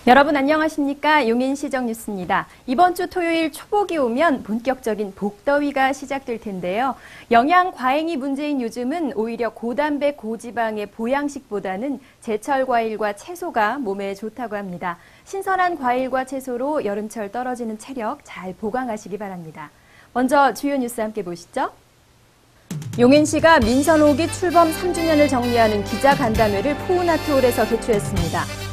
여러분 안녕하십니까? 용인시정 뉴스입니다. 이번 주 토요일 초복이 오면 본격적인 복더위가 시작될 텐데요. 영양 과잉이 문제인 요즘은 오히려 고단백 고지방의 보양식보다는 제철 과일과 채소가 몸에 좋다고 합니다. 신선한 과일과 채소로 여름철 떨어지는 체력 잘 보강하시기 바랍니다. 먼저 주요 뉴스 함께 보시죠. 용인시가 민선 5기 출범 3주년을 정리하는 기자간담회를 포운아트홀에서 개최했습니다.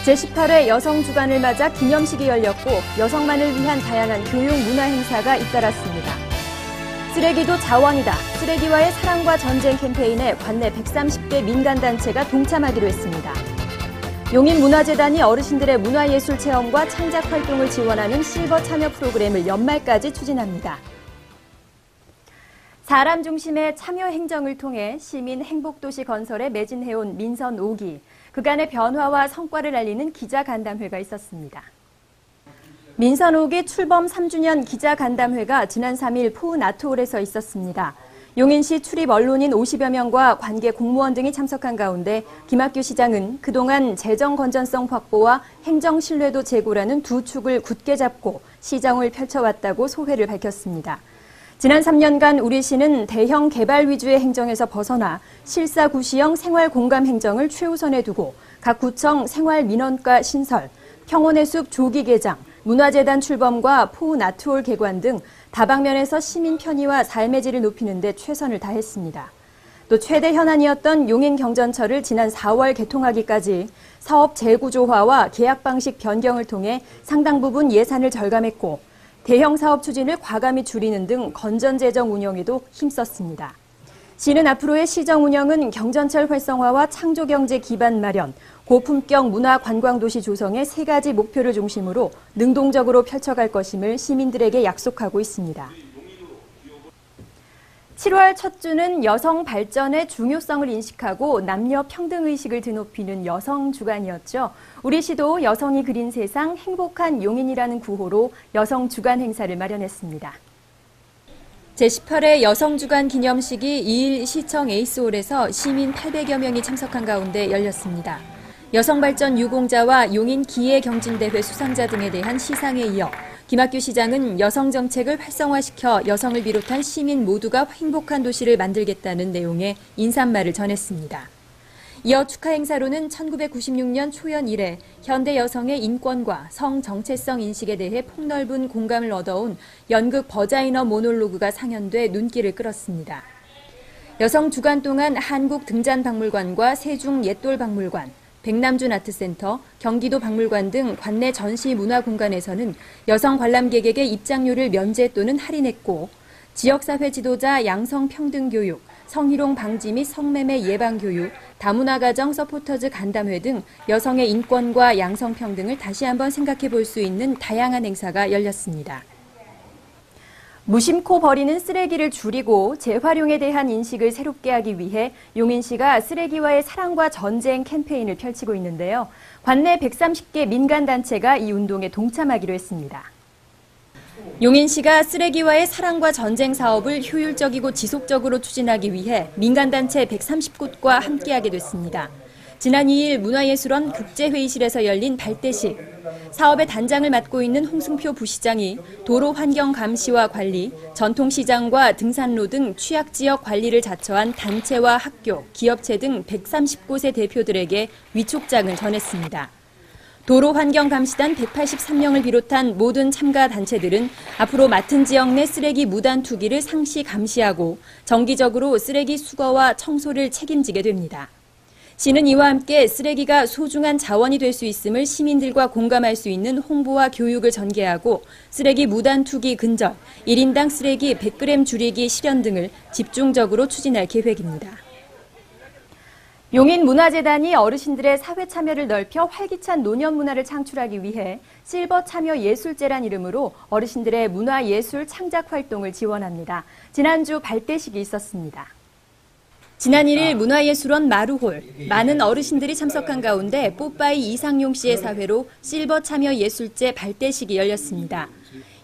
제18회 여성주간을 맞아 기념식이 열렸고 여성만을 위한 다양한 교육 문화 행사가 잇따랐습니다. 쓰레기도 자원이다. 쓰레기와의 사랑과 전쟁 캠페인에 관내 130개 민간단체가 동참하기로 했습니다. 용인문화재단이 어르신들의 문화예술 체험과 창작 활동을 지원하는 실버 참여 프로그램을 연말까지 추진합니다. 사람 중심의 참여 행정을 통해 시민 행복도시 건설에 매진해온 민선 5기. 그간의 변화와 성과를 알리는 기자간담회가 있었습니다. 민선 5기 출범 3주년 기자간담회가 지난 3일 포운아트홀에서 있었습니다. 용인시 출입 언론인 50여 명과 관계 공무원 등이 참석한 가운데 김학규 시장은 그동안 재정 건전성 확보와 행정 신뢰도 제고라는 두 축을 굳게 잡고 시정을 펼쳐왔다고 소회를 밝혔습니다. 지난 3년간 우리 시는 대형 개발 위주의 행정에서 벗어나 실사구시형 생활공감 행정을 최우선에 두고 각 구청 생활민원과 신설, 평온의 숲 조기 개장, 문화재단 출범과 포운아트홀 개관 등 다방면에서 시민 편의와 삶의 질을 높이는 데 최선을 다했습니다. 또 최대 현안이었던 용인경전철을 지난 4월 개통하기까지 사업 재구조화와 계약 방식 변경을 통해 상당 부분 예산을 절감했고 대형 사업 추진을 과감히 줄이는 등 건전재정 운영에도 힘썼습니다. 시는 앞으로의 시정 운영은 경전철 활성화와 창조경제 기반 마련, 고품격 문화관광도시 조성의 세 가지 목표를 중심으로 능동적으로 펼쳐갈 것임을 시민들에게 약속하고 있습니다. 7월 첫 주는 여성 발전의 중요성을 인식하고 남녀 평등의식을 드높이는 여성주간이었죠. 우리 시도 여성이 그린 세상 행복한 용인이라는 구호로 여성주간 행사를 마련했습니다. 제18회 여성주간 기념식이 2일 시청 에이스홀에서 시민 800여 명이 참석한 가운데 열렸습니다. 여성발전 유공자와 용인 기회경진대회 수상자 등에 대한 시상에 이어 김학규 시장은 여성정책을 활성화시켜 여성을 비롯한 시민 모두가 행복한 도시를 만들겠다는 내용의 인사말을 전했습니다. 이어 축하 행사로는 1996년 초연 이래 현대 여성의 인권과 성 정체성 인식에 대해 폭넓은 공감을 얻어온 연극 버자이너 모놀로그가 상연돼 눈길을 끌었습니다. 여성 주간 동안 한국등잔박물관과 세중예돌박물관, 백남준 아트센터, 경기도 박물관 등 관내 전시 문화공간에서는 여성 관람객에게 입장료를 면제 또는 할인했고 지역사회 지도자 양성평등교육, 성희롱 방지 및 성매매 예방교육, 다문화가정 서포터즈 간담회 등 여성의 인권과 양성평등을 다시 한번 생각해 볼 수 있는 다양한 행사가 열렸습니다. 무심코 버리는 쓰레기를 줄이고 재활용에 대한 인식을 새롭게 하기 위해 용인시가 쓰레기와의 사랑과 전쟁 캠페인을 펼치고 있는데요. 관내 130개 민간단체가 이 운동에 동참하기로 했습니다. 용인시가 쓰레기와의 사랑과 전쟁 사업을 효율적이고 지속적으로 추진하기 위해 민간단체 130곳과 함께하게 됐습니다. 지난 2일 문화예술원 국제회의실에서 열린 발대식. 사업의 단장을 맡고 있는 홍승표 부시장이 도로 환경 감시와 관리, 전통시장과 등산로 등 취약지역 관리를 자처한 단체와 학교, 기업체 등 130곳의 대표들에게 위촉장을 전했습니다. 도로 환경 감시단 183명을 비롯한 모든 참가 단체들은 앞으로 맡은 지역 내 쓰레기 무단 투기를 상시 감시하고 정기적으로 쓰레기 수거와 청소를 책임지게 됩니다. 시는 이와 함께 쓰레기가 소중한 자원이 될 수 있음을 시민들과 공감할 수 있는 홍보와 교육을 전개하고 쓰레기 무단 투기 근절, 1인당 쓰레기 100g 줄이기 실현 등을 집중적으로 추진할 계획입니다. 용인문화재단이 어르신들의 사회 참여를 넓혀 활기찬 노년 문화를 창출하기 위해 실버 참여 예술제란 이름으로 어르신들의 문화예술 창작 활동을 지원합니다. 지난주 발대식이 있었습니다. 지난 1일 문화예술원 마루홀, 많은 어르신들이 참석한 가운데 뽀빠이 이상용 씨의 사회로 실버 참여 예술제 발대식이 열렸습니다.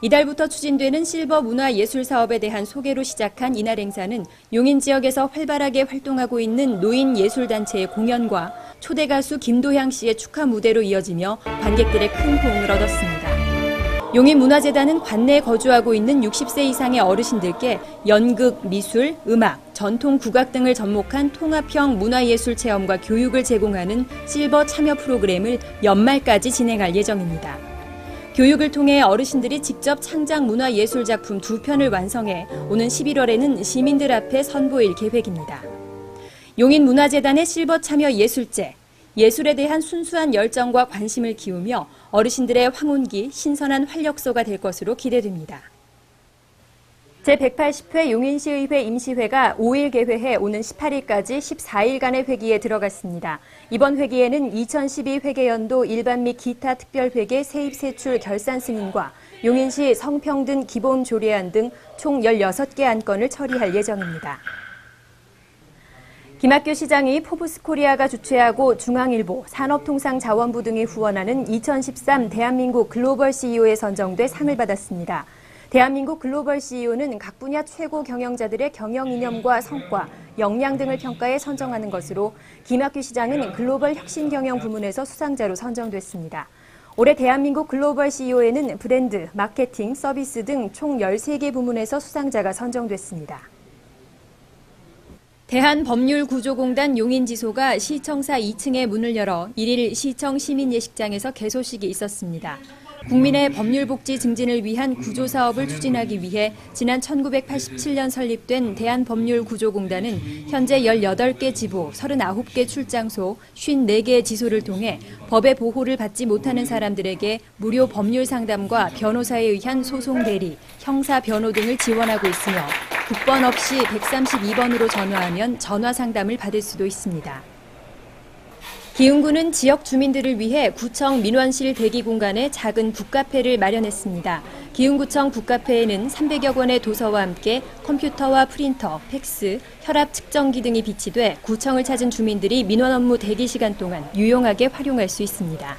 이달부터 추진되는 실버 문화예술 사업에 대한 소개로 시작한 이날 행사는 용인 지역에서 활발하게 활동하고 있는 노인 예술단체의 공연과 초대 가수 김도향 씨의 축하 무대로 이어지며 관객들의 큰 호응을 얻었습니다. 용인문화재단은 관내에 거주하고 있는 60세 이상의 어르신들께 연극, 미술, 음악, 전통 국악 등을 접목한 통합형 문화예술 체험과 교육을 제공하는 실버 참여 프로그램을 연말까지 진행할 예정입니다. 교육을 통해 어르신들이 직접 창작 문화예술 작품 2편을 완성해 오는 11월에는 시민들 앞에 선보일 계획입니다. 용인문화재단의 실버 참여 예술제, 예술에 대한 순수한 열정과 관심을 키우며 어르신들의 황혼기, 신선한 활력소가 될 것으로 기대됩니다. 제180회 용인시의회 임시회가 5일 개회해 오는 18일까지 14일간의 회기에 들어갔습니다. 이번 회기에는 2012 회계연도 일반 및 기타 특별회계 세입세출 결산 승인과 용인시 성평등 기본조례안 등 총 16개 안건을 처리할 예정입니다. 김학규 시장이 포브스코리아가 주최하고 중앙일보, 산업통상자원부 등이 후원하는 2013 대한민국 글로벌 CEO에 선정돼 상을 받았습니다. 대한민국 글로벌 CEO는 각 분야 최고 경영자들의 경영 이념과 성과, 역량 등을 평가해 선정하는 것으로 김학규 시장은 글로벌 혁신 경영 부문에서 수상자로 선정됐습니다. 올해 대한민국 글로벌 CEO에는 브랜드, 마케팅, 서비스 등 총 13개 부문에서 수상자가 선정됐습니다. 대한법률구조공단 용인지소가 시청사 2층에 문을 열어 1일 시청 시민예식장에서 개소식이 있었습니다. 국민의 법률복지 증진을 위한 구조사업을 추진하기 위해 지난 1987년 설립된 대한법률구조공단은 현재 18개 지부, 39개 출장소, 54개 지소를 통해 법의 보호를 받지 못하는 사람들에게 무료 법률 상담과 변호사에 의한 소송 대리, 형사 변호 등을 지원하고 있으며 국번 없이 132번으로 전화하면 전화 상담을 받을 수도 있습니다. 기흥구는 지역 주민들을 위해 구청 민원실 대기 공간에 작은 북카페를 마련했습니다. 기흥구청 북카페에는 300여 권의 도서와 함께 컴퓨터와 프린터, 팩스, 혈압 측정기 등이 비치돼 구청을 찾은 주민들이 민원 업무 대기 시간 동안 유용하게 활용할 수 있습니다.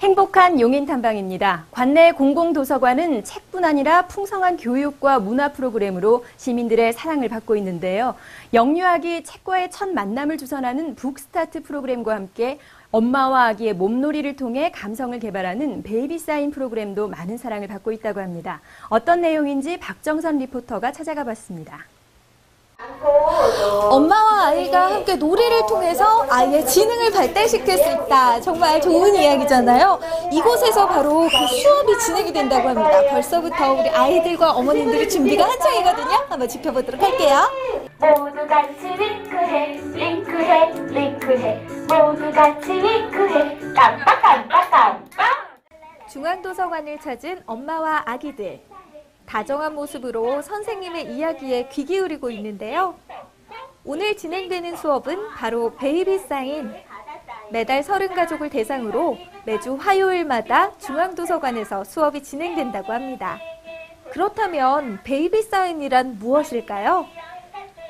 행복한 용인 탐방입니다. 관내 공공도서관은 책뿐 아니라 풍성한 교육과 문화 프로그램으로 시민들의 사랑을 받고 있는데요. 영유아기 책과의 첫 만남을 주선하는 북스타트 프로그램과 함께 엄마와 아기의 몸놀이를 통해 감성을 개발하는 베이비 사인 프로그램도 많은 사랑을 받고 있다고 합니다. 어떤 내용인지 박정선 리포터가 찾아가 봤습니다. 엄마와 아이가 함께 놀이를 통해서 아이의 지능을 발달시킬 수 있다. 정말 좋은 이야기잖아요. 이곳에서 바로 그 수업이 진행이 된다고 합니다. 벌써부터 우리 아이들과 어머님들이 준비가 한창이거든요. 한번 지켜보도록 할게요. 모두 같이 윙크해, 윙크해, 윙크해. 모두 같이 윙크해. 깜빡 깜빡 깜빡. 중앙도서관을 찾은 엄마와 아기들. 다정한 모습으로 선생님의 이야기에 귀 기울이고 있는데요. 오늘 진행되는 수업은 바로 베이비 사인. 매달 30가족을 대상으로 매주 화요일마다 중앙도서관에서 수업이 진행된다고 합니다. 그렇다면 베이비 사인이란 무엇일까요?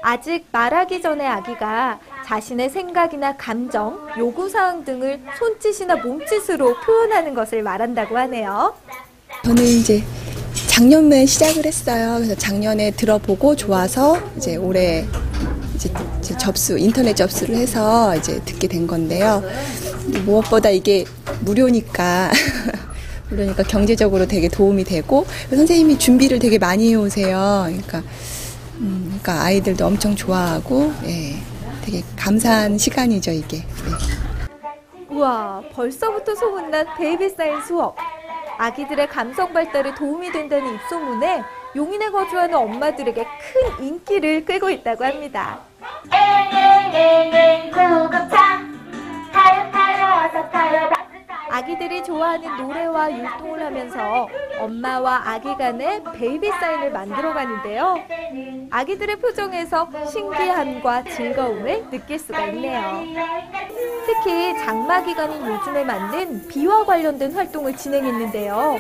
아직 말하기 전에 아기가 자신의 생각이나 감정, 요구사항 등을 손짓이나 몸짓으로 표현하는 것을 말한다고 하네요. 저는 이제 작년에 시작을 했어요. 그래서 작년에 들어보고 좋아서 이제 올해 이제 인터넷 접수를 해서 이제 듣게 된 건데요. 무엇보다 이게 무료니까 경제적으로 되게 도움이 되고 선생님이 준비를 되게 많이 해오세요. 그러니까 아이들도 엄청 좋아하고 되게 감사한 시간이죠 이게. 우와, 벌써부터 소문난 베이비 사인 수업. 아기들의 감성 발달에 도움이 된다는 입소문에 용인에 거주하는 엄마들에게 큰 인기를 끌고 있다고 합니다. 구급차 타요 어서 타요. 아기들이 좋아하는 노래와 율동을 하면서 엄마와 아기 간의 베이비 사인을 만들어가는데요. 아기들의 표정에서 신기함과 즐거움을 느낄 수가 있네요. 특히 장마 기간인 요즘에 맞는 비와 관련된 활동을 진행했는데요.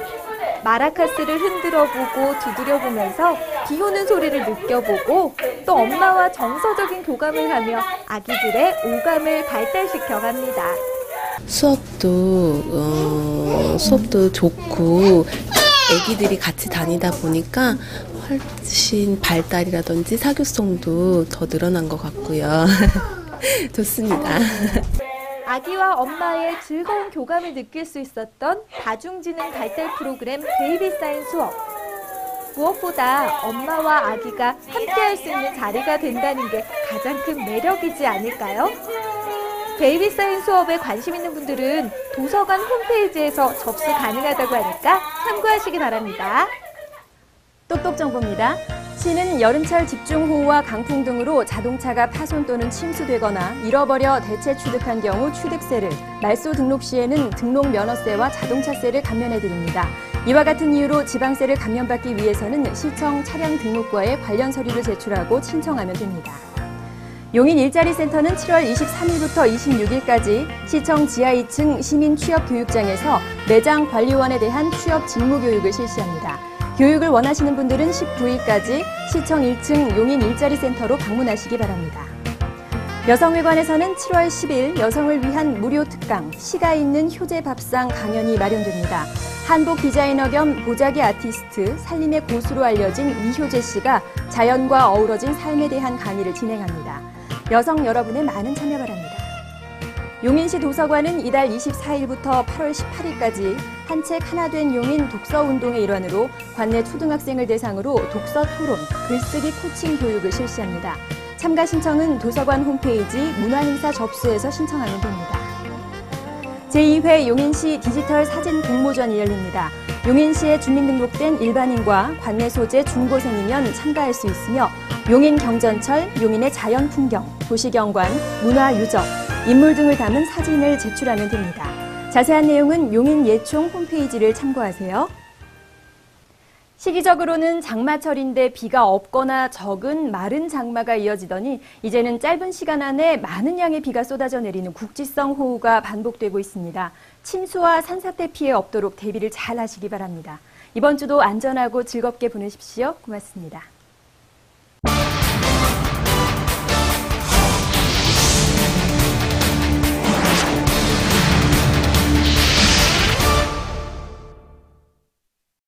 마라카스를 흔들어보고 두드려보면서 비 오는 소리를 느껴보고 또 엄마와 정서적인 교감을 하며 아기들의 오감을 발달시켜갑니다. 수업도 좋고 애기들이 같이 다니다 보니까 훨씬 발달이라든지 사교성도 더 늘어난 것 같고요. 좋습니다. 아기와 엄마의 즐거운 교감을 느낄 수 있었던 다중지능 발달 프로그램 베이비 사인 수업. 무엇보다 엄마와 아기가 함께할 수 있는 자리가 된다는 게 가장 큰 매력이지 않을까요? 베이비 사인 수업에 관심 있는 분들은 도서관 홈페이지에서 접수 가능하다고 하니까 참고하시기 바랍니다. 똑똑 정보입니다. 시는 여름철 집중호우와 강풍 등으로 자동차가 파손 또는 침수되거나 잃어버려 대체 취득한 경우 취득세를, 말소 등록 시에는 등록 면허세와 자동차세를 감면해드립니다. 이와 같은 이유로 지방세를 감면받기 위해서는 시청 차량 등록과에 관련 서류를 제출하고 신청하면 됩니다. 용인 일자리센터는 7월 23일부터 26일까지 시청 지하 2층 시민취업교육장에서 매장 관리원에 대한 취업 직무교육을 실시합니다. 교육을 원하시는 분들은 19일까지 시청 1층 용인 일자리센터로 방문하시기 바랍니다. 여성회관에서는 7월 10일 여성을 위한 무료 특강, 시가 있는 효제 밥상 강연이 마련됩니다. 한복 디자이너 겸 보자기 아티스트, 살림의 고수로 알려진 이효재 씨가 자연과 어우러진 삶에 대한 강의를 진행합니다. 여성 여러분의 많은 참여 바랍니다. 용인시 도서관은 이달 24일부터 8월 18일까지 한 책 하나 된 용인 독서운동의 일환으로 관내 초등학생을 대상으로 독서 토론, 글쓰기 코칭 교육을 실시합니다. 참가 신청은 도서관 홈페이지 문화행사 접수에서 신청하면 됩니다. 제2회 용인시 디지털 사진 공모전이 열립니다. 용인시에 주민등록된 일반인과 관내 소재 중고생이면 참가할 수 있으며 용인 경전철, 용인의 자연 풍경, 도시경관, 문화 유적, 인물 등을 담은 사진을 제출하면 됩니다. 자세한 내용은 용인 예총 홈페이지를 참고하세요. 시기적으로는 장마철인데 비가 없거나 적은 마른 장마가 이어지더니 이제는 짧은 시간 안에 많은 양의 비가 쏟아져 내리는 국지성 호우가 반복되고 있습니다. 침수와 산사태 피해 없도록 대비를 잘 하시기 바랍니다. 이번 주도 안전하고 즐겁게 보내십시오. 고맙습니다.